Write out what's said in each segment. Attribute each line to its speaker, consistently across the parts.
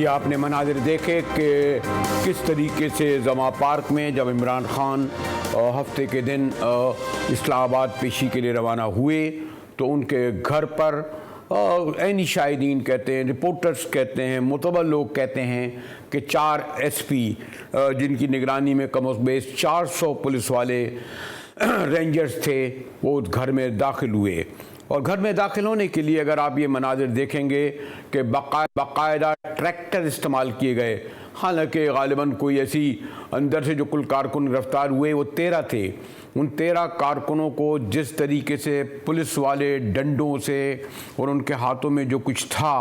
Speaker 1: अभी आपने मनाजिर देखे कि किस तरीके से जमा पार्क में जब इमरान खान हफ्ते के दिन इस्लामाबाद पेशी के लिए रवाना हुए तो उनके घर पर ऐनी शाहिदीन कहते हैं, रिपोर्टर्स कहते हैं, मुतबर लोग कहते हैं कि 4 एसपी जिनकी निगरानी में कम बेश 400 पुलिस वाले रेंजर्स थे, वो उस घर में दाखिल हुए। और घर में दाखिल होने के लिए अगर आप ये मनाजिर देखेंगे कि बाकायदा ट्रैक्टर इस्तेमाल किए गए। हालांकि गालिबन कोई ऐसी अंदर से जो कुल कारकुन गिरफ्तार हुए वो 13 थे। उन 13 कारकुनों को जिस तरीके से पुलिस वाले डंडों से और उनके हाथों में जो कुछ था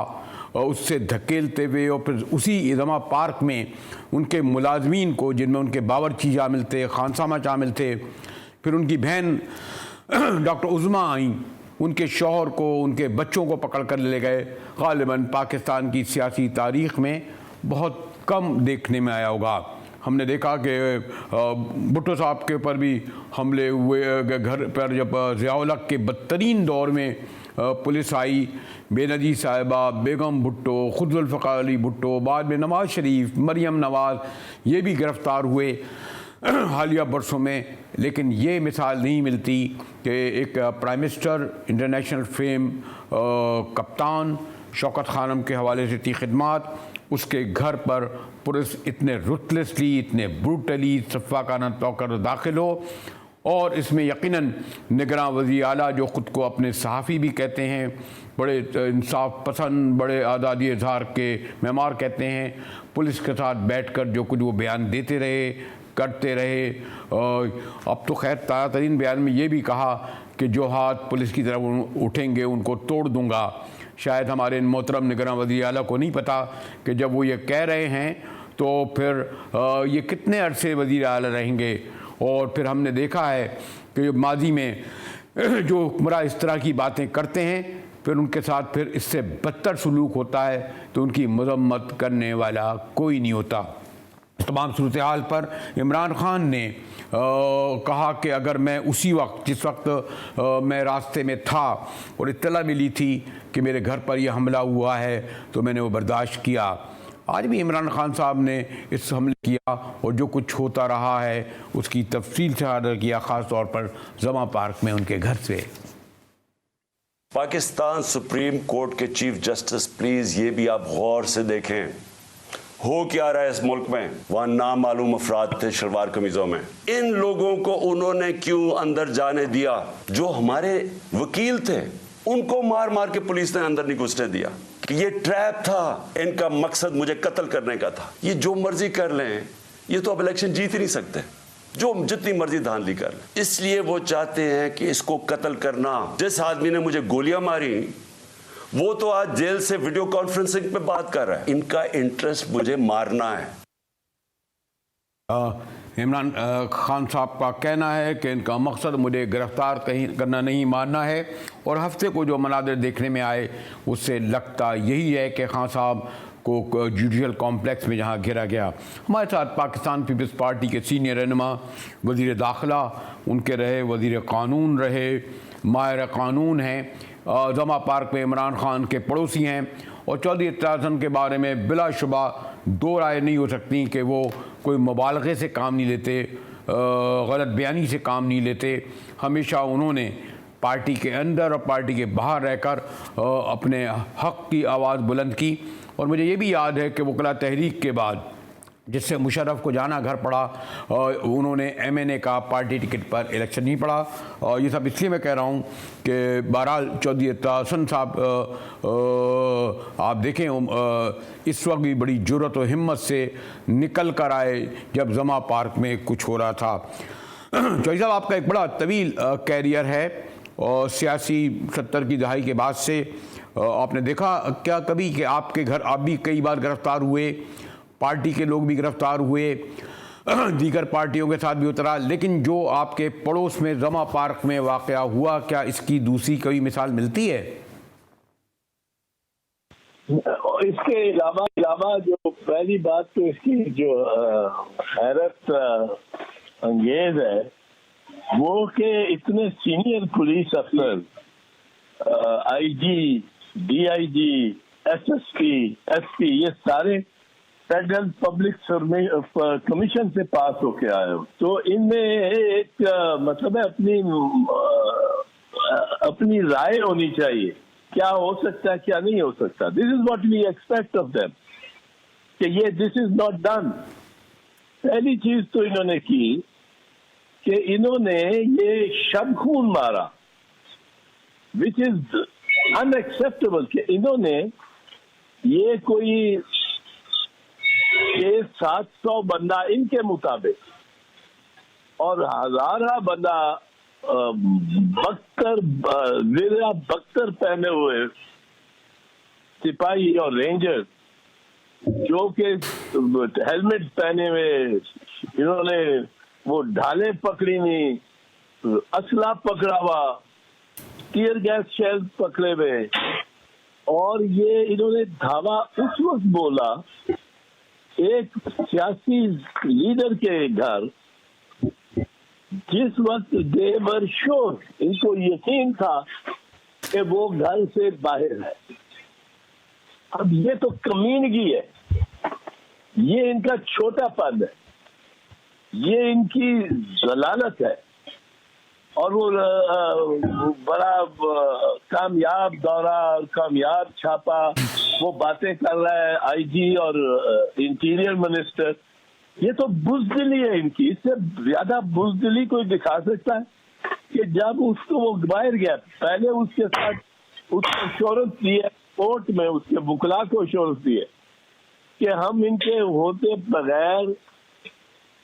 Speaker 1: उससे धकेलते हुए और फिर उसी जमा पार्क में उनके मुलाजमीन को, जिनमें उनके बावर्ची शामिल थे, खानसामा शामिल थे, फिर उनकी बहन डॉक्टर उज़्मा आई, उनके शौहर को, उनके बच्चों को पकड़ कर ले गए। गालिबन पाकिस्तान की सियासी तारीख़ में बहुत कम देखने में आया होगा। हमने देखा कि भुट्टो साहब के ऊपर भी हमले हुए, घर पर जब ज़िया-उल हक़ के बदतरीन दौर में पुलिस आई, बेनज़ीर साहिबा, बेगम भुट्टो, खुद ज़ुल्फ़िकार अली भुट्टो, बाद में नवाज़ शरीफ, मरियम नवाज़, ये भी गिरफ़्तार हुए हालिया बरसों में। लेकिन ये मिसाल नहीं मिलती कि एक प्राइम मिनिस्टर, इंटरनेशनल फेम कप्तान शौकत खानम के हवाले से थी खिदमात, उसके घर पर पुलिस इतने रुथलेसली, इतने ब्रूटली सफ़ाकाना तौर पर दाखिल हो। और इसमें यकीनन निगरान वज़ीर आला, जो ख़ुद को अपने सहाफ़ी भी कहते हैं, बड़े इंसाफ पसंद, बड़े आज़ादी इज़हार के मेमार कहते हैं, पुलिस के साथ बैठकर जो कुछ वो बयान देते रहे, करते रहे। अब तो खैर ताज़ा तरीन बयान में ये भी कहा कि जो हाथ पुलिस की तरफ उठेंगे उनको तोड़ दूँगा। शायद हमारे मोहतरम निगरान वज़ीर आला को नहीं पता कि जब वो ये कह रहे हैं तो फिर ये कितने अरसे वज़ीर आला रहेंगे। और फिर हमने देखा है कि माजी में जो हुक्मरान इस तरह की बातें करते हैं, फिर उनके साथ फिर इससे बदतर सलूक होता है तो उनकी मज़म्मत करने वाला कोई नहीं होता। तमाम सूरत हाल पर इमरान खान ने कहा कि अगर मैं उसी वक्त, जिस वक्त मैं रास्ते में था और इत्तला मिली थी कि मेरे घर पर यह हमला हुआ है, तो मैंने वो बर्दाश्त किया। आज भी इमरान खान साहब ने इस हमले किया और जो कुछ होता रहा है उसकी तफसील से आगाह किया, ख़ास तौर पर जमा पार्क में उनके घर से।
Speaker 2: पाकिस्तान सुप्रीम कोर्ट के चीफ जस्टिस, प्लीज़ ये भी आप गौर से देखें, हो क्या रहा है इस मुल्क में। वहां नामालूम अफराद थे शलवार कमीजों में। इन लोगों को उन्होंने क्यों अंदर जाने दिया? जो हमारे वकील थे उनको मार मार के पुलिस ने अंदर नहीं घुसने दिया कि ये ट्रैप था, इनका मकसद मुझे कत्ल करने का था। ये जो मर्जी कर लें, ये तो अब इलेक्शन जीत ही नहीं सकते, जो जितनी मर्जी धांधली कर लें। इसलिए वो चाहते हैं कि इसको कत्ल करना। जिस आदमी ने मुझे गोलियां मारी वो तो आज जेल से वीडियो कॉन्फ्रेंसिंग पे बात कर रहा है। इनका इंटरेस्ट मुझे मारना है।
Speaker 1: इमरान खान साहब का कहना है कि इनका मकसद मुझे गिरफ्तार कहीं करना नहीं, मारना है। और हफ्ते को जो मनाज़िर देखने में आए उससे लगता यही है कि खान साहब को जुडिशल कॉम्प्लेक्स में जहाँ घेरा गया। हमारे साथ पाकिस्तान पीपल्स पार्टी के सीनियर रहनुमा, वज़ीर दाखिला उनके रहे, वज़ीर क़ानून रहे, माहिर क़ानून हैं, जमा पार्क में इमरान खान के पड़ोसी हैं। और चौधरी इत्तरार हसन के बारे में बिलाशुबा दो राय नहीं हो सकती कि वो कोई मुबालगे से काम नहीं लेते, गलत बयानी से काम नहीं लेते। हमेशा उन्होंने पार्टी के अंदर और पार्टी के बाहर रहकर अपने हक़ की आवाज़ बुलंद की। और मुझे ये भी याद है कि वकला तहरीक के बाद जिससे मुशर्रफ को जाना घर पड़ा, उन्होंने MNA का पार्टी टिकट पर इलेक्शन नहीं पड़ा। और ये सब इसलिए मैं कह रहा हूँ कि बहरहाल चौधरी इत्तरार हसन साहब आप देखें इस वक्त भी बड़ी जुर्रत और हिम्मत से निकल कर आए जब जमा पार्क में कुछ हो रहा था। चौधरी साहब, आपका एक बड़ा तवील कैरियर है और सियासी 70 की दहाई के बाद से आपने देखा क्या कभी कि आपके घर आप भी कई बार गिरफ्तार हुए, पार्टी के लोग भी गिरफ्तार हुए, दीगर पार्टियों के साथ भी उतरा, लेकिन जो आपके पड़ोस में जमा पार्क में वाक़या हुआ, क्या इसकी दूसरी कोई मिसाल मिलती है?
Speaker 3: इसके अलावा जो पहली बात तो इसकी जो हैरत अंगेज है वो कि इतने सीनियर पुलिस अफसर, IG, DIG, एसएसपी, एसपी, ये सारे फेडरल पब्लिक कमीशन से पास होके आए हो। तो इनमें एक मतलब है अपनी राय होनी चाहिए, क्या हो सकता है क्या नहीं हो सकता। This is what we expect of them कि ये दिस इज नॉट डन। पहली चीज तो इन्होंने की कि इन्होंने ये शब खून मारा, विच इज अनएक्सेप्टेबल। कि इन्होंने ये कोई 600-700 बंदा इनके मुताबिक और हजारा बंदा बख्तर पहने हुए सिपाही और रेंजर, जो कि हेलमेट पहने हुए, इन्होंने वो ढाले पकड़ी नहीं, असला पकड़ा हुआ, टीयर गैस शेल पकड़े हुए, और ये इन्होंने धावा उस वक्त बोला एक सियासी लीडर के घर, जिस वक्त देवर श्योर, इनको यकीन था कि वो घर से बाहर है। अब ये तो कमीनगी है, ये इनका छोटापन है, ये इनकी जलालत है। और वो बड़ा कामयाब दौरा, कामयाब छापा, वो बातें कर रहा है आईजी और इंटीरियर मिनिस्टर। ये तो बुज़दिली है इनकी, इससे ज्यादा बुज़दिली कोई दिखा सकता है कि जब उसको वो बाहर गया, पहले उसके साथ उसको एश्योरेंस दिया कोर्ट में, उसके वकला को एश्योरेंस दिए कि हम इनके होते बगैर,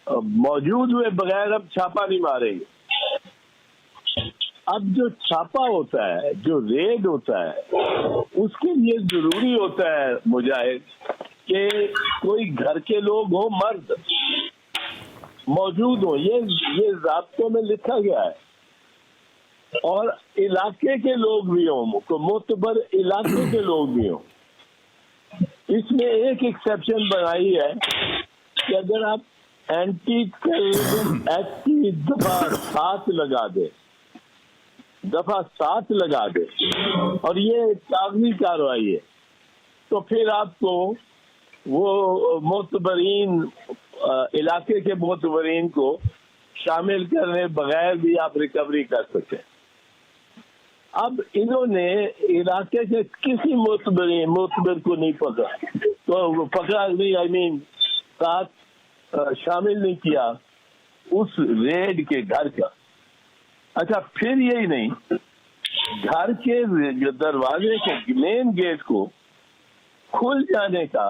Speaker 3: मौजूद हुए बगैर हम छापा नहीं मारेंगे। अब जो छापा होता है, जो रेड होता है, उसके लिए जरूरी होता है मुजाहिद कि कोई घर के लोग हो, मर्द मौजूद हो, ये ज़ाब्तों में लिखा गया है, और इलाके के लोग भी हों, तो मोतबर इलाके के लोग भी हों। इसमें एक एक्सेप्शन बनाई है कि अगर आप एंटी टेररिज्म एक्ट की दफा 7 लगा दे, दफा 7 लगा दे, और ये कागजी कार्रवाई है, तो फिर आपको वो मोतबरीन, इलाके के मोतबरीन को शामिल करने बगैर भी आप रिकवरी कर सकते हैं। अब इन्होंने इलाके के किसी मोतबर को नहीं पकड़ा, तो पकड़ा नहीं, आई मीन साथ शामिल नहीं किया उस रेड के घर का। अच्छा, फिर यही नहीं, घर के दरवाजे के मेन गेट को खुल जाने का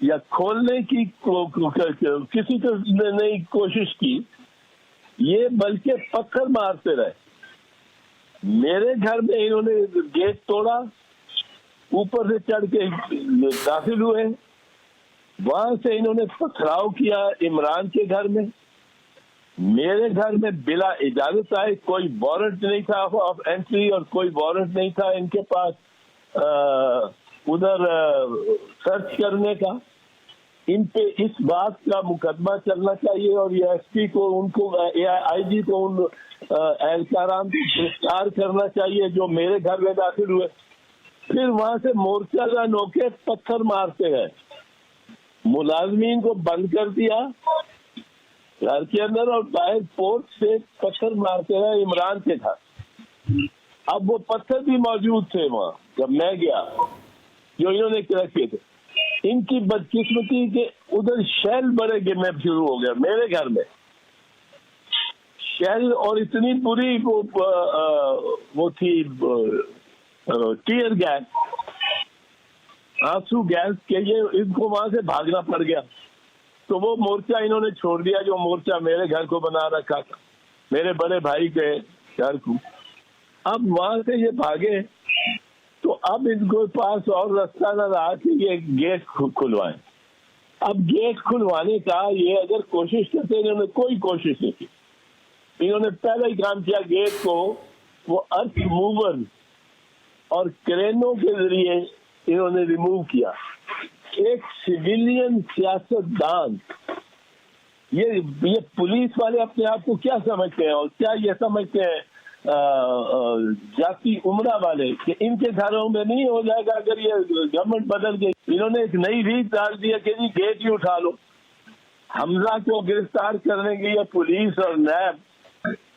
Speaker 3: या खोलने की किसी को नहीं कोशिश की, ये बल्कि पत्थर मारते रहे। मेरे घर में इन्होंने गेट तोड़ा, ऊपर से चढ़ के दाखिल हुए, वहां से इन्होंने पथराव किया इमरान के घर में, मेरे घर में बिला इजाजत आए, कोई वारंट नहीं था ऑफ एंट्री और कोई वारंट नहीं था इनके पास उधर सर्च करने का। इन पे इस बात का मुकदमा चलना चाहिए और ये एसपी को, उनको आईजी को, उन एहलकारान को गिरफ्तार करना चाहिए जो मेरे घर में दाखिल हुए। फिर वहां से मोर्चा रन होके पत्थर मारते हैं, मुलाजमीन को बंद कर दिया घर के अंदर और बाहर पोर्ट से पत्थर मारते रहे इमरान के घर। अब वो पत्थर भी मौजूद थे वहां जब मैं गया, जो इन्होंने रखे थे। इनकी बदकिस्मती के उधर शेल बड़े गिरने शुरू हो गया मेरे घर में, शेल, और इतनी बुरी वो थी टीयर गैस, आंसू गैस के, ये इनको वहां से भागना पड़ गया। तो वो मोर्चा इन्होंने छोड़ दिया जो मोर्चा मेरे घर को बना रखा था, मेरे बड़े भाई के घर को। अब वहां से ये भागे, तो अब इनको पास और रास्ता न रहा कि ये गेट खुलवाएं। अब गेट खुलवाने का ये अगर कोशिश करते, इन्होंने कोई कोशिश नहीं की। इन्होंने पहले ही काम किया, गेट को वो अर्थ मूवर और क्रेनों के जरिए इन्होंने रिमूव किया। एक सिविलियन सियासतदान, ये पुलिस वाले अपने आप को क्या समझते हैं और क्या ये समझते हैं जाती उम्रा वाले कि इनके घरों में नहीं हो जाएगा अगर ये गवर्नमेंट बदल गई। इन्होंने एक नई रीत डाल दी है कि जी गेट ही उठा लो। हमजा को गिरफ्तार करने के लिए पुलिस और नैब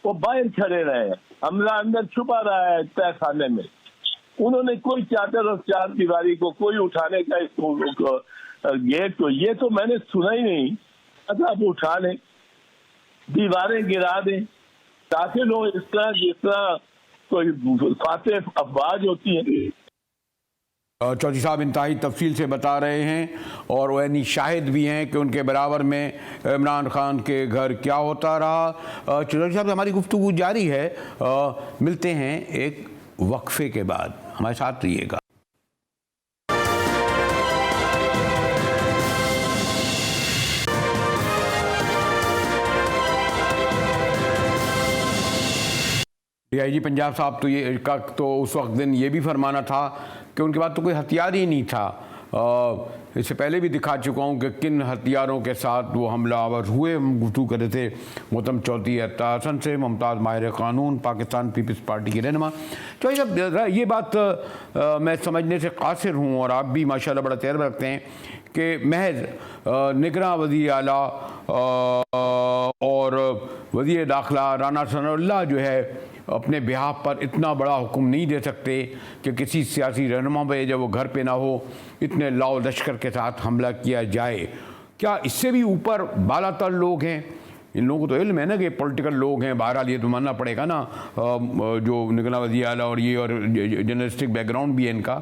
Speaker 3: वो बाहर खड़े रहे हैं, हमजा अंदर छुपा रहा है तय खाने में। उन्होंने कोई चादर और चार दीवारी को कोई उठाने का गेट को ये तो मैंने सुना ही नहीं। अच्छा आप उठा लें, दीवारें गिरा दें, दाखिल हो इस तरह जिस तरह कोई फाते अफवाज होती है।
Speaker 1: चौधरी साहब इंतहाई तफसील से बता रहे हैं और वो यानी शाहिद भी हैं कि उनके बराबर में इमरान खान के घर क्या होता रहा। चौधरी साहब हमारी गुफ्तगू जारी है, मिलते हैं एक वक्फे के बाद, हमारे साथ रहिएगा। डीआईजी पंजाब साहब तो उस वक्त दिन ये भी फरमाना था कि उनके पास तो कोई हथियार ही नहीं था। इससे पहले भी दिखा चुका हूँ कि किन हथियारों के साथ वो हमलावर हुए। हम गुफ्तगू कर रहे थे मोहतरम चौधरी अत्तार हसन से, मुमताज़ माहिर कानून, पाकिस्तान पीपल्स पार्टी के रहनुमा। तो ये बात मैं समझने से कासिर हूँ और आप भी माशाल्लाह बड़ा तजर्बा रखते हैं कि महज निगरां वज़ीर आला और वज़ीर दाखिला राना सनाउल्लाह जो है अपने बिहाफ पर इतना बड़ा हुक्म नहीं दे सकते कि किसी सियासी रहनुमा पे जब वो घर पे ना हो इतने लाओ लश्कर के साथ हमला किया जाए। क्या इससे भी ऊपर बालातर लोग हैं? इन लोगों को तो इल्म है ना कि पॉलिटिकल लोग हैं, बहरहाल ये तो मानना पड़ेगा ना, जो निगरां वज़ीर आला और ये और जर्नलिस्टिक बैकग्राउंड भी है इनका।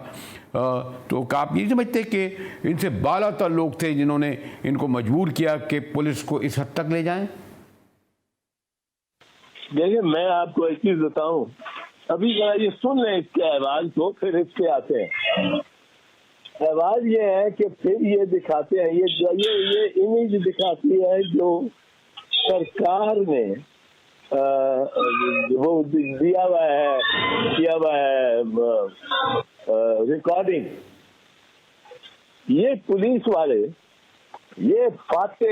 Speaker 1: तो क्या आप ये समझते कि इनसे बालातर लोग थे जिन्होंने इनको मजबूर किया कि पुलिस को इस हद तक ले जाएं?
Speaker 3: देखिए मैं आपको एक चीज बताऊं, अभी जरा ये सुन लें इसके आवाज को, फिर इस पे आते हैं। आवाज ये है कि फिर ये दिखाते हैं, ये इमेज दिखाती है जो सरकार ने वो किया हुआ है रिकॉर्डिंग। ये पुलिस वाले ये फाते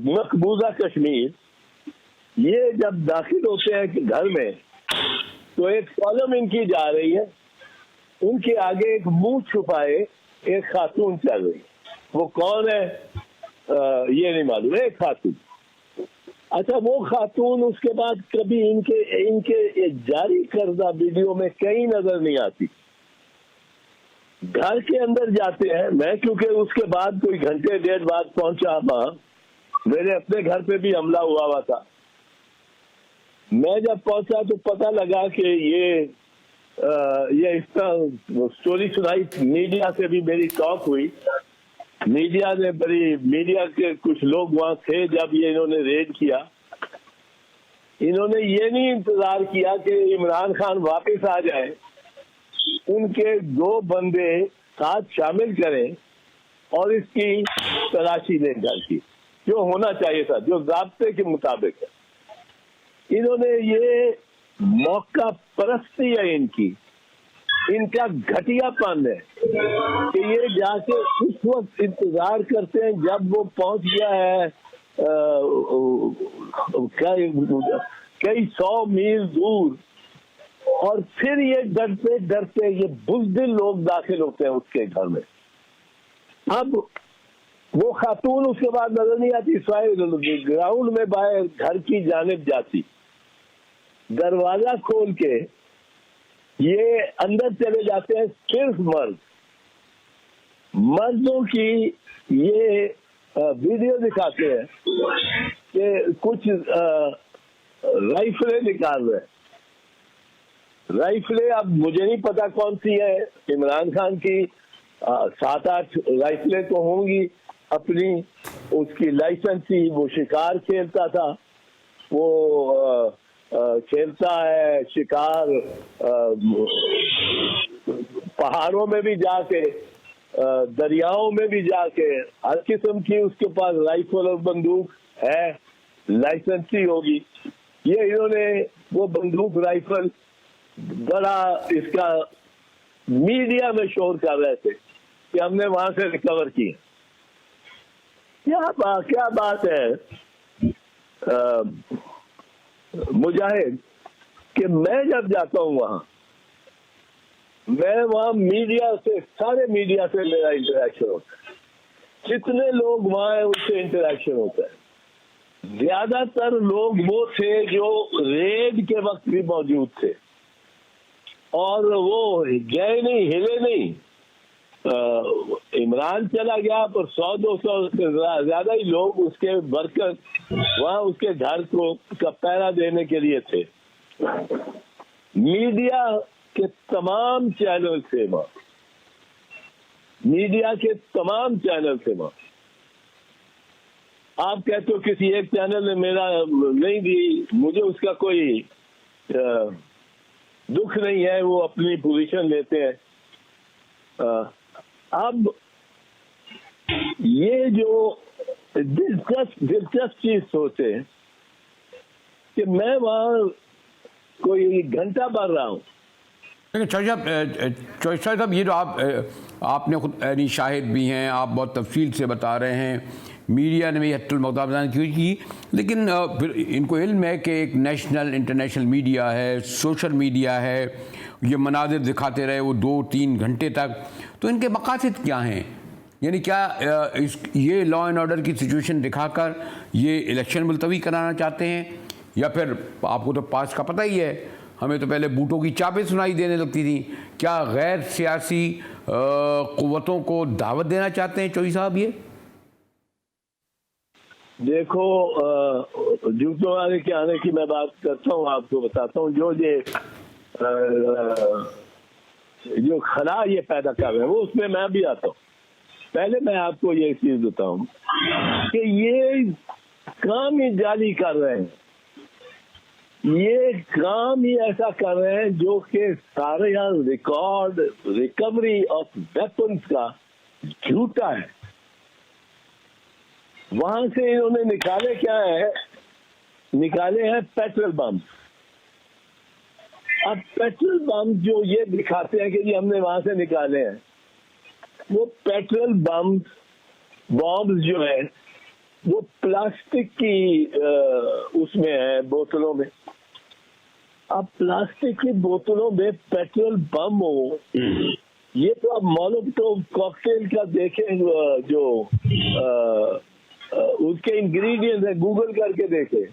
Speaker 3: मकबूजा कश्मीर ये जब दाखिल होते हैं कि घर में तो एक कॉलम इनकी जा रही है, उनके आगे एक मुंह छुपाए एक खातून चल रही है। वो कौन है ये नहीं मालूम, एक खातून। अच्छा वो खातून उसके बाद कभी इनके जारी करदा वीडियो में कहीं नजर नहीं आती। घर के अंदर जाते हैं, मैं क्योंकि उसके बाद कोई घंटे डेढ़ बाद पहुंचा वहां, मेरे अपने घर पे भी हमला हुआ था। मैं जब पहुंचा तो पता लगा कि ये इस तरह स्टोरी सुनाई, मीडिया से भी मेरी टॉक हुई। मीडिया के कुछ लोग वहां थे जब ये इन्होंने रेड किया। इन्होंने ये नहीं इंतजार किया कि इमरान खान वापस आ जाए, उनके 2 बंदे साथ शामिल करें और इसकी तलाशी लें घर की, जो होना चाहिए था, जो ज़ाब्ते के मुताबिक है। इन्होंने ये मौका परस्ती है इनका घटियापन है कि ये जाके उस वक्त इंतजार करते हैं जब वो पहुंच गया है कई 100 मील दूर, और फिर ये डरते ये बुज़दिल लोग दाखिल होते हैं उसके घर में। अब वो खातून उसके बाद नजर नहीं आती, ग्राउंड में बाहर घर की जानिब जाती, दरवाजा खोल के ये अंदर चले जाते हैं। सिर्फ मर्दों की ये वीडियो दिखाते हैं कि कुछ राइफलें निकाल रहे हैं। राइफलें अब मुझे नहीं पता कौन सी है, इमरान खान की 7-8 राइफलें तो होंगी अपनी, उसकी लाइसेंस थी, वो शिकार खेलता था, वो खेलता है शिकार पहाड़ों में भी जाके, दरियाओं में भी जाके, हर किस्म की उसके पास राइफल और बंदूक है, लाइसेंस ही होगी। ये इन्होंने वो बंदूक राइफल बड़ा इसका मीडिया में शोर कर रहे थे कि हमने वहां से रिकवर किया। क्या बात है मुजाहिद कि मैं जब जाता हूँ वहां, मैं वहां मीडिया से, सारे मीडिया से मेरा इंटरेक्शन होता है। जितने लोग वहां हैं उनसे इंटरेक्शन होता है। ज्यादातर लोग वो थे जो रेड के वक्त भी मौजूद थे और वो गए नहीं, हिले नहीं। इमरान चला गया पर 100-200 से ज्यादा ही लोग उसके वर्कर वहां उसके घर को का पहरा देने के लिए थे। मीडिया के तमाम चैनल थे वहां, मीडिया के तमाम चैनल थे वहां। आप कहते हो किसी एक चैनल ने मेरा नहीं दी, मुझे उसका कोई दुख नहीं है, वो अपनी पोजीशन लेते हैं। अब ये जो दिलचस्प चीज सोचे कि मैं वहां कोई घंटा भर रहा हूं।
Speaker 1: चौधरी साहब, ये जो आपने खुद यानी शाहिद भी हैं, आप बहुत तफसील से बता रहे हैं, मीडिया ने भी हत्तुल मक़दार बयान की, लेकिन फिर इनको इल्म है कि एक नेशनल इंटरनेशनल मीडिया है, सोशल मीडिया है, ये मनाजिर दिखाते रहे वो 2-3 घंटे तक, तो इनके मक़ासद क्या हैं? यानी क्या ये लॉ एंड ऑर्डर की सिचुएशन दिखाकर ये इलेक्शन मुलतवी कराना चाहते हैं, या फिर आपको तो पास का पता ही है, हमें तो पहले बूटों की चापें सुनाई देने लगती थी, क्या गैर सियासी क़ुव्वतों को दावत देना चाहते हैं चौधरी साहब? ये
Speaker 3: देखो, जूतों वाले के आने की मैं बात करता हूँ, आपको बताता हूँ जो खला ये पैदा कर रहे हैं वो उसमें मैं भी आता हूँ। पहले मैं आपको ये चीज बताऊं कि ये काम ही जाली कर रहे हैं, ये काम ही ऐसा कर रहे हैं जो कि सारे यहाँ रिकॉर्ड रिकवरी ऑफ वेपन्स का झूठा है। वहां से इन्होंने निकाले क्या है, निकाले हैं पेट्रोल बम। अब पेट्रोल बम जो ये दिखाते हैं कि जी हमने वहां से निकाले हैं, वो पेट्रोल बम बॉम्ब जो है वो प्लास्टिक की उसमें है, बोतलों में। अब प्लास्टिक की बोतलों में पेट्रोल बम हो, ये तो अब मोलोटोव कॉकटेल का देखें जो उसके इंग्रेडिएंट्स है, गूगल करके देखें,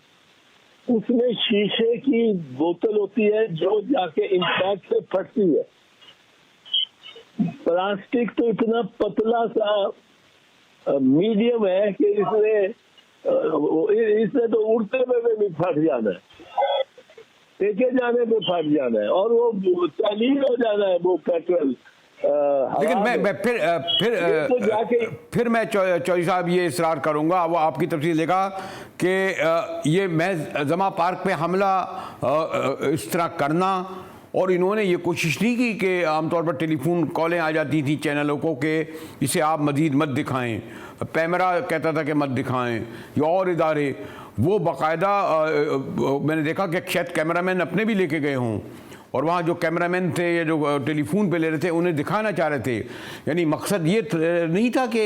Speaker 3: उसमें शीशे की बोतल होती है जो जाके इंपैक्ट से फटती है। प्लास्टिक तो इतना पतला सा मीडियम है कि इसने तो उड़ते हुए भी फट जाना है, फेंके जाने पे फट जाना है और वो तलील हो जाना है वो पेट्रोल।
Speaker 1: लेकिन मैं फिर मैं चौधरी साहब ये इसरार करूंगा, वो आपकी तफसील देखा कि ये महज जमा पार्क पे हमला इस तरह करना, और इन्होंने ये कोशिश नहीं की कि आमतौर पर टेलीफोन कॉलें आ जाती थी चैनलों को कि इसे आप मज़ीद मत दिखाएं, पैमरा कहता था कि मत दिखाएं, या और इदारे वो बाकायदा मैंने देखा कि शायद कैमरामैन अपने भी लेके गए हों, और वहाँ जो कैमरामैन थे या जो टेलीफोन पे ले रहे थे उन्हें दिखाना चाह रहे थे। यानी मकसद ये नहीं था कि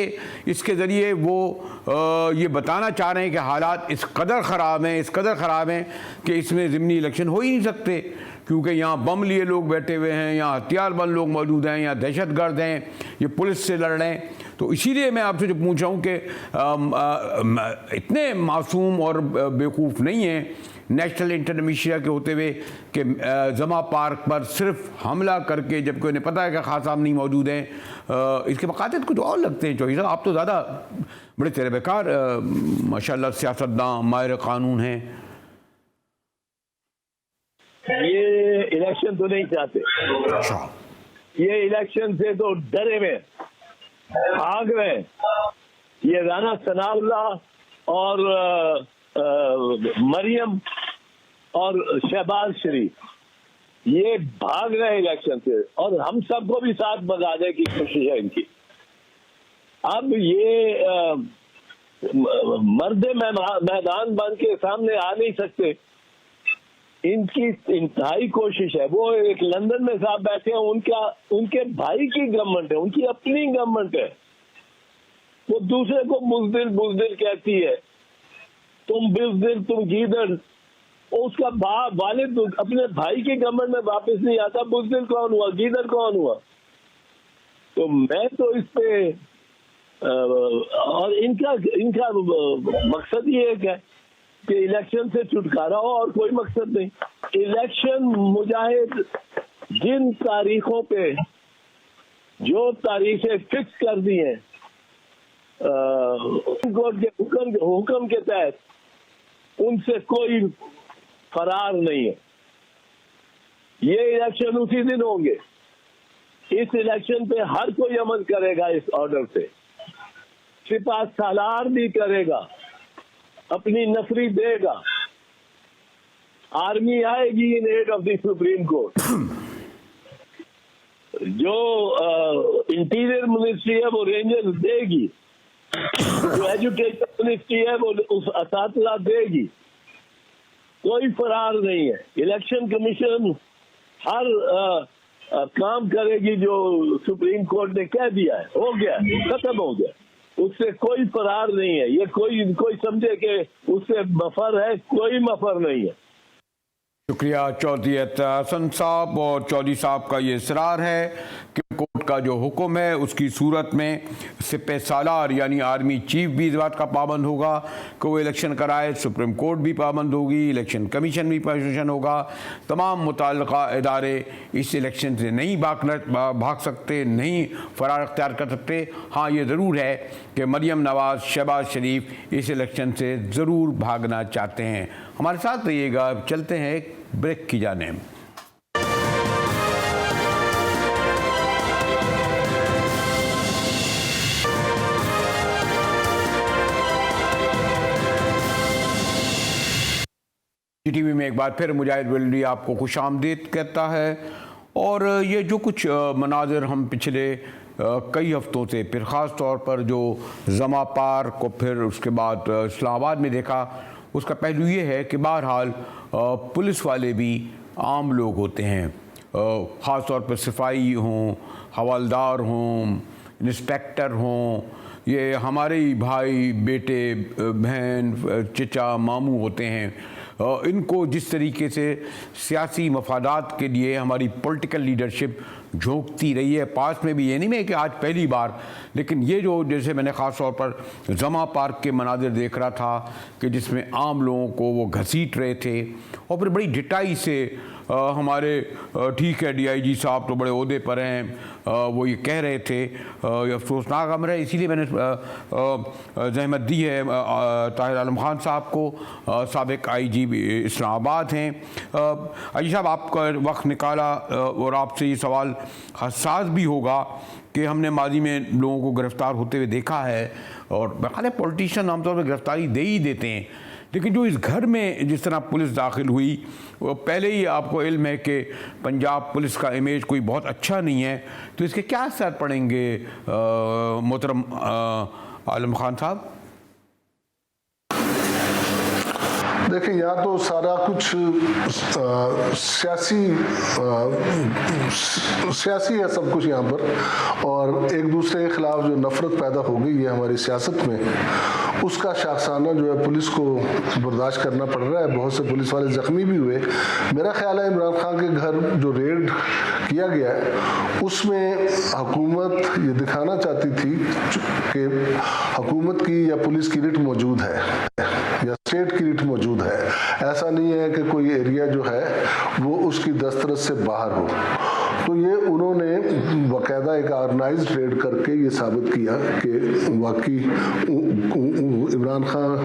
Speaker 1: इसके ज़रिए वो ये बताना चाह रहे हैं कि हालात इस कदर ख़राब हैं, इस कदर ख़राब हैं कि इसमें ज़िमनी इलेक्शन हो ही नहीं सकते, क्योंकि यहाँ बम लिए लोग बैठे हुए हैं, यहाँ हथियारबंद लोग मौजूद हैं, यहाँ दहशतगर्द हैं, ये पुलिस से लड़ रहे हैं। तो इसीलिए मैं आपसे जो पूछ रहा हूँ कि इतने मासूम और बेवकूफ़ नहीं हैं नेशनल इंटरमीडिया के होते हुए कि जमा पार्क पर सिर्फ हमला करके, जबकि उन्हें पता है कि खास साहब नहीं मौजूद हैं, इसके मकासद कुछ और लगते हैं। चौधरी साहब, आप तो ज़्यादा बड़े तजर्बेकार माशाल्लाह सियासतदान माहिर कानून हैं।
Speaker 3: ये इलेक्शन तो नहीं चाहते,
Speaker 1: अच्छा,
Speaker 3: ये इलेक्शन से तो डरे हुए भाग रहे। ये राना सनाउल्लाह और मरियम और शहबाज शरीफ ये भाग रहे इलेक्शन से, और हम सबको भी साथ बगाने की कोशिश है इनकी। अब ये मर्दे मैदान बन के सामने आ नहीं सकते, इनकी इंतहाई कोशिश है। वो एक लंदन में साहब बैठे हैं, उनके भाई की गवर्नमेंट है, उनकी अपनी गवर्नमेंट है, वो दूसरे को बुज़दिल कहती है। तुम बुज़दिल तुम गीदड़, उसका बाप वालिद अपने भाई के कमर में वापस नहीं आता, बुज़दिल कौन हुआ, गीदड़ कौन हुआ? तो मैं तो इस पे और इनका मकसद ये है कि इलेक्शन से छुटकारा हो और कोई मकसद नहीं। इलेक्शन मुजाहिद जिन तारीखों पे जो तारीखें फिक्स कर दी हैं कोर्ट के हुक्म के तहत, उनसे कोई फरार नहीं है। ये इलेक्शन उसी दिन होंगे। इस इलेक्शन पे हर कोई अमल करेगा इस ऑर्डर पे। सिपा सालार भी करेगा, अपनी नफरी देगा। आर्मी आएगी in aid of the Supreme Court. जो इंटीरियर मिनिस्ट्री है वो रेंजर्स देगी, जो एजुकेशन मिनिस्ट्री है वो उस असातिज़ा देगी। कोई फरार नहीं है। इलेक्शन कमीशन हर काम करेगी जो सुप्रीम कोर्ट ने कह दिया है, हो गया, खत्म हो गया। उससे कोई फरार नहीं है। ये कोई समझे कि उससे मफर है, कोई मफर नहीं है।
Speaker 1: शुक्रिया चौधरी एहसन साहब। और चौधरी साहब का ये इसरार है कि कोर्ट का जो हुक्म है उसकी सूरत में सिपह सालार यानी आर्मी चीफ भी इस बात का पाबंद होगा कि वो इलेक्शन कराए, सुप्रीम कोर्ट भी पाबंद होगी, इलेक्शन कमीशन भी पाबंद होगा। तमाम मुताल्लिका इदारे इस इलेक्शन से नहीं भाग सकते, नहीं फरार अख्तियार कर सकते। हाँ, ये ज़रूर है कि मरियम नवाज़, शहबाज शरीफ इस इलेक्शन से ज़रूर भागना चाहते हैं। हमारे साथ रहिएगा, चलते हैं एक ब्रेक की जानेब। टीवी में एक बार फिर मुजाहिद वल्दी आपको खुशामदीद कहता है। और ये जो कुछ मनाजिर हम पिछले कई हफ्तों से, फिर ख़ास तौर पर जो जमा पार्क और फिर उसके बाद इस्लामाबाद में देखा, उसका पहलू ये है कि बहरहाल पुलिस वाले भी आम लोग होते हैं। ख़ास तौर पर सिपाही हों, हवलदार हों, इंस्पेक्टर हों, ये हमारे ही भाई, बेटे, बहन, चचा, मामू होते हैं। इनको जिस तरीके से सियासी मफादात के लिए हमारी पॉलिटिकल लीडरशिप झोंकती रही है, पास में भी, ये नहीं है कि आज पहली बार, लेकिन ये जो जैसे मैंने ख़ास तौर पर जमा पार्क के मनाजिर देख रहा था कि जिसमें आम लोगों को वो घसीट रहे थे और फिर बड़ी ढिठाई से हमारे ठीक है डीआईजी साहब तो बड़े ओहदे पर हैं, वो ये कह रहे थे। ये अफसोसनाक अमर है, इसीलिए मैंने जहमत दी है ताहिर आलम खान साहब को, साबिक आईजी इस्लामाबाद हैं। आईजी साहब, आपका वक्त निकाला और आपसे ये सवाल हसास भी होगा कि हमने माजी में लोगों को गिरफ़्तार होते हुए देखा है और बकायदा पॉलिटिशियन आमतौर पर गिरफ़्तारी दे ही देते हैं, लेकिन जो इस घर में जिस तरह पुलिस दाखिल हुई, वो पहले ही आपको इल्म है कि पंजाब पुलिस का इमेज कोई बहुत अच्छा नहीं है, तो इसके क्या असर पड़ेंगे मोहतरम आलम खान साहब?
Speaker 4: देखिए, यहाँ तो सारा कुछ सियासी है सब कुछ यहाँ पर, और एक दूसरे के खिलाफ जो नफरत पैदा हो गई है हमारी सियासत में, उसका शाखसाना जो है पुलिस को बर्दाश्त करना पड़ रहा है। बहुत से पुलिस वाले जख्मी भी हुए। मेरा ख्याल है इमरान खान के घर जो रेड किया गया है उसमें हुकूमत ये दिखाना चाहती थी कि हुकूमत की या पुलिस की रिट मौजूद है या स्टेट की रिट मौजूद है। ऐसा नहीं है कि कोई एरिया जो है वो उसकी दस्तरस से बाहर हो। तो ये उन्होंने बाकायदा एक ऑर्गेनाइज्ड रेड करके ये साबित किया कि वाकई इमरान खान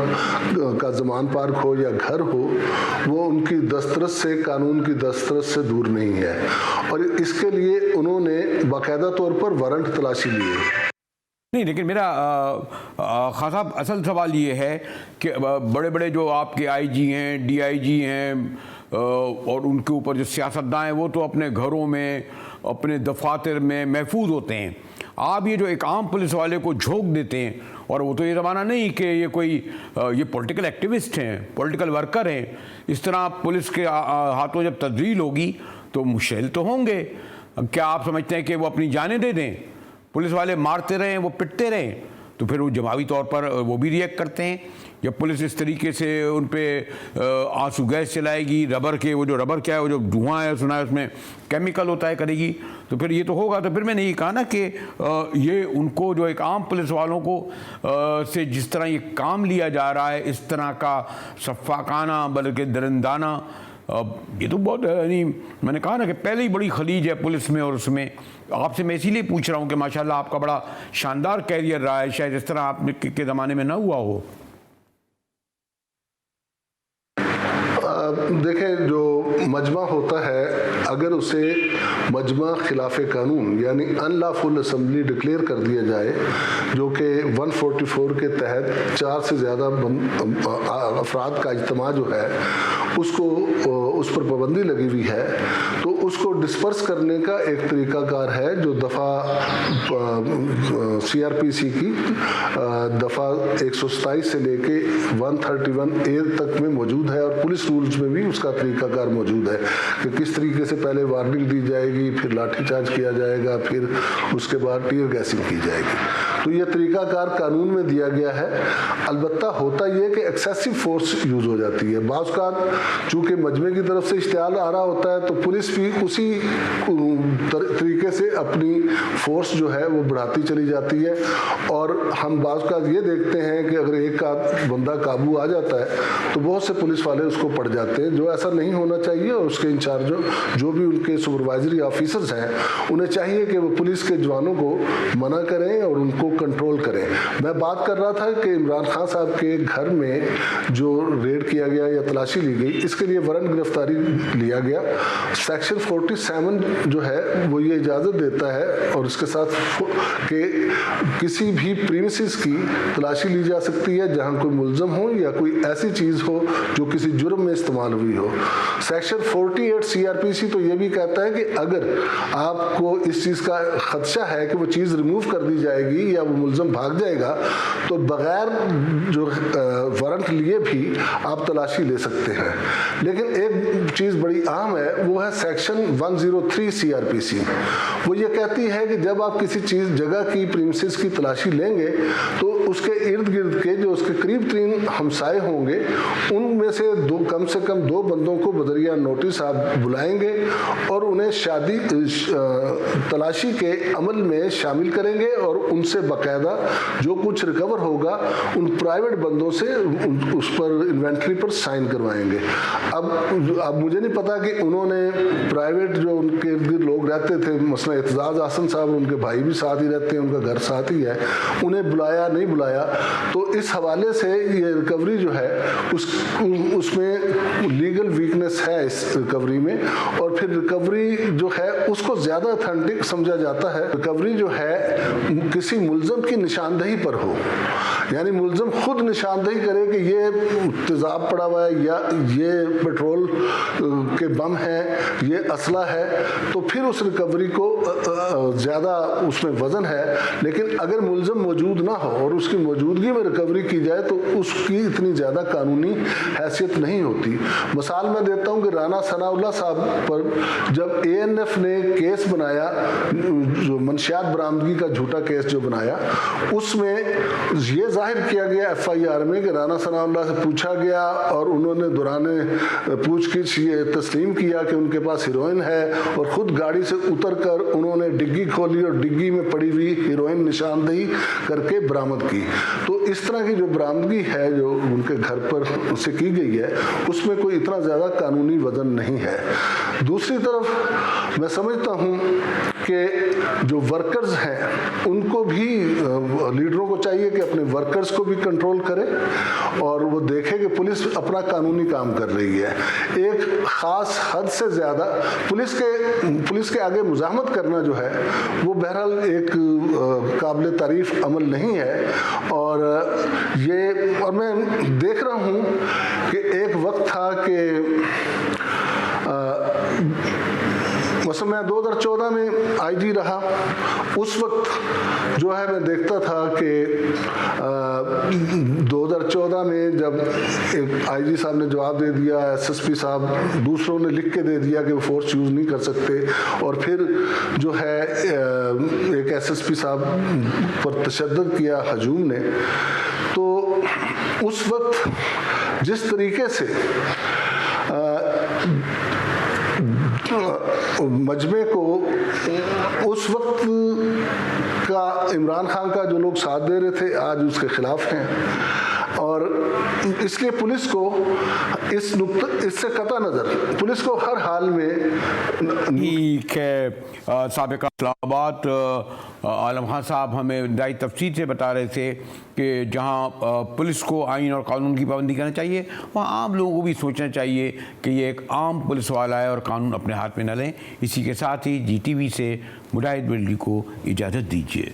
Speaker 4: का जमान पार्क हो या घर हो, वो उनकी दस्तरस से, कानून की दस्तरस से दूर नहीं है। और इसके लिए उन्होंने बाकायदा तौर पर वारंट तलाशी लिए।
Speaker 1: नहीं, लेकिन मेरा खास साहब असल सवाल ये है कि बड़े बड़े जो आपके आईजी हैं, डीआईजी हैं और उनके ऊपर जो सियासतदान हैं, वो तो अपने घरों में, अपने दफातर में महफूज होते हैं। आप ये जो एक आम पुलिस वाले को झोंक देते हैं, और वो तो ये ज़माना नहीं कि ये कोई ये पॉलिटिकल एक्टिविस्ट हैं, पॉलिटिकल वर्कर हैं। इस तरह पुलिस के हाथों जब तब्दील होगी तो मुश्किल तो होंगे। क्या आप समझते हैं कि वो अपनी जानें दे दें? पुलिस वाले मारते रहें, वो पिटते रहें, तो फिर वो जमावी तौर पर वो भी रिएक्ट करते हैं। जब पुलिस इस तरीके से उन पे आंसू गैस चलाएगी, रबर के वो जो रबर क्या है, वो जो धुआं है सुना है उसमें केमिकल होता है करेगी, तो फिर ये तो होगा। तो फिर मैंने ये कहा ना कि ये उनको जो एक आम पुलिस वालों को से जिस तरह ये काम लिया जा रहा है, इस तरह का सफाकाना बल्कि दरिंदाना, ये तो बहुत यानी मैंने कहा ना कि पहले ही बड़ी खलीज है पुलिस में। और उसमें आपसे मैं इसीलिए पूछ रहा हूँ कि माशाल्लाह आपका बड़ा शानदार कैरियर रहा है, शायद इस तरह आप के ज़माने में ना हुआ हो।
Speaker 4: देखें, जो मजमा होता है अगर उसे मजमा खिलाफ कानून यानी अनलॉफुल असम्बली डिक्लेयर कर दिया जाए, जो कि 144 के तहत 4 से ज़्यादा अफराद का इज्तिमा जो है उसको उस पर पाबंदी लगी हुई है, तो उसको डिस्पर्स करने का एक तरीकाकार है जो दफ़ा CRPC की दफ़ा 127 से लेके 131A तक में मौजूद है, और पुलिस रूल्स में भी उसका तरीकाकार मौजूद है कि किस तरीके से पहले वार्निंग दी जाएगी, फिर लाठीचार्ज किया जाएगा, फिर उसके बाद टीयर गैसिंग की जाएगी। तो ये तरीकाकार कानून में दिया गया है। अलबत्ता होता ये कि एक्सेसिव फोर्स यूज़ हो जाती है। बाज़ का चूँकि मजमे की तरफ से इश्तिहार आ रहा होता है तो पुलिस भी उसी तरीके से अपनी फोर्स जो है वो बढ़ाती चली जाती है, और हम बाज़ का ये देखते हैं कि अगर एक बंदा काबू आ जाता है तो बहुत से पुलिस वाले उसको पड़ जाते हैं, जो ऐसा नहीं होना चाहिए। और उसके इंचार्ज जो भी उनके सुपरवाइजरी ऑफिसर्स हैं उन्हें चाहिए कि वो पुलिस के जवानों को मना करें और उनको कंट्रोल करें। मैं बात कर रहा था कि इमरान खान साहब के घर में जो रेड किया गया या तलाशी ली गई, इसके लिए वारंट गिरफ्तारी लिया गया। सेक्शन 47 जो है वो ये इजाज़त देता है और उसके साथ कि किसी भी प्रीमिसेस की तलाशी ली जा सकती है जहां कोई मुल्ज़म हो या कोई ऐसी चीज़ हो जो किसी जुर्म में इस्तेमाल हुई हो। सेक्शन 48 CRPC तो ये भी कहता है कि अगर आपको इस चीज़ का खदशा है कि वो चीज़ रिमूव कर दी जाएगी या वो मुल्ज़म भाग जाएगा, तो बगैर जो वारंट लिए भी आप तलाशी ले सकते हैं। लेकिन एक चीज़ बड़ी अहम है, वो है सेक्शन 103 CRPC। वो ये कहती है कि जब आप किसी चीज़ जगह की प्रीमिसेस की तलाशी लेंगे तो उसके इर्द गिर्द के जो उसके करीब तरीन हमसाए होंगे उनमें से कम से कम 2 बंदों को बदरिया नोटिस आप बुलाएंगे और उन्हें तलाशी के अमल में शामिल करेंगे और उनसे बाकायदा जो कुछ रिकवर होगा उन प्राइवेट बंदों से उस पर इन्वेंट्री पर साइन करवाएंगे। अब मुझे नहीं पता कि उन्होंने प्राइवेट जो उनके इर्द गिर्द लोग रहते थे, मसला एतजाज आसन साहब, उनके भाई भी साथ ही रहते हैं, उनका घर साथ ही है, उन्हें बुलाया नहीं बुलाया। तो इस हवाले से ये रिकवरी जो है उसमें लीगल वीकनेस है इस रिकवरी में, और फिर रिकवरी जो है उसको ज़्यादा ऑथेंटिक समझा जाता है। रिकवरी जो है किसी मुल्ज़म की निशानदही पर हो, यानी मुल्ज़म खुद निशानदही करे कि ये तेज़ाब पड़ा हुआ है या ये पेट्रोल के बम है, ये असला है, तो फिर उस रिकवरी को ज़्यादा उसमें वज़न है। लेकिन अगर मुल्ज़म मौजूद ना हो और उसकी मौजूदगी में रिकवरी की जाए तो उसकी इतनी ज़्यादा कानूनी हैसियत नहीं होती। मिसाल मैं देता हूँ कि राना सनाउल्लाह साहब पर जब ANF ने केस बनाया, जो मंशियात बरामदगी का झूठा केस जो बनाया, उसमें ये जाहिर किया गया FIR में कि राना सनाउल्लाह से पूछा गया और उन्होंने दौराने पूछगिछ ये तस्लीम किया कि उनके पास हीरोइन है, और ख़ुद गाड़ी से उतर कर उन्होंने डिग्गी खोली और डिग्गी में पड़ी हुई हीरोइन निशानदही करके बरामद की। तो इस तरह की जो बरामदगी है जो उनके घर पर से की गई है उसमें कोई इतना ज़्यादा कानूनी वजन नहीं है। दूसरी तरफ मैं समझता हूँ कि जो वर्कर्स हैं उनको भी, लीडरों को चाहिए कि अपने वर्कर्स को भी कंट्रोल करें और वो देखें कि पुलिस अपना कानूनी काम कर रही है। एक ख़ास हद से ज़्यादा पुलिस के आगे मुज़ाहमत करना जो है वो बहरहाल एक काबिल तारीफ़ अमल नहीं है। और मैं देख रहा हूँ कि एक वक्त था कि बस मैं 2014 में आईजी रहा। उस वक्त जो है मैं देखता था कि 2014 में जब एक आईजी साहब ने जवाब दे दिया, एसएसपी साहब दूसरों ने लिख के दे दिया कि वो फोर्स यूज़ नहीं कर सकते, और फिर जो है एक एसएसपी साहब पर तशद्दुद किया हजूम ने, तो उस वक्त जिस तरीके से मजमे को उस वक्त का इमरान खान का जो लोग साथ दे रहे थे आज उसके खिलाफ हैं, और इसलिए पुलिस को इससे कता नज़र पुलिस को हर हाल में
Speaker 1: ठीक है। साबिक़ इस्लामाबाद आलम खान साहब हमें इंतहाई तफसील से बता रहे थे कि जहां पुलिस को आइन और कानून की पाबंदी करना चाहिए, वहां आम लोगों को भी सोचना चाहिए कि ये एक आम पुलिस वाला है और कानून अपने हाथ में न लें। इसी के साथ ही GTV से मुजाहिद बिल्डी को इजाज़त दीजिए।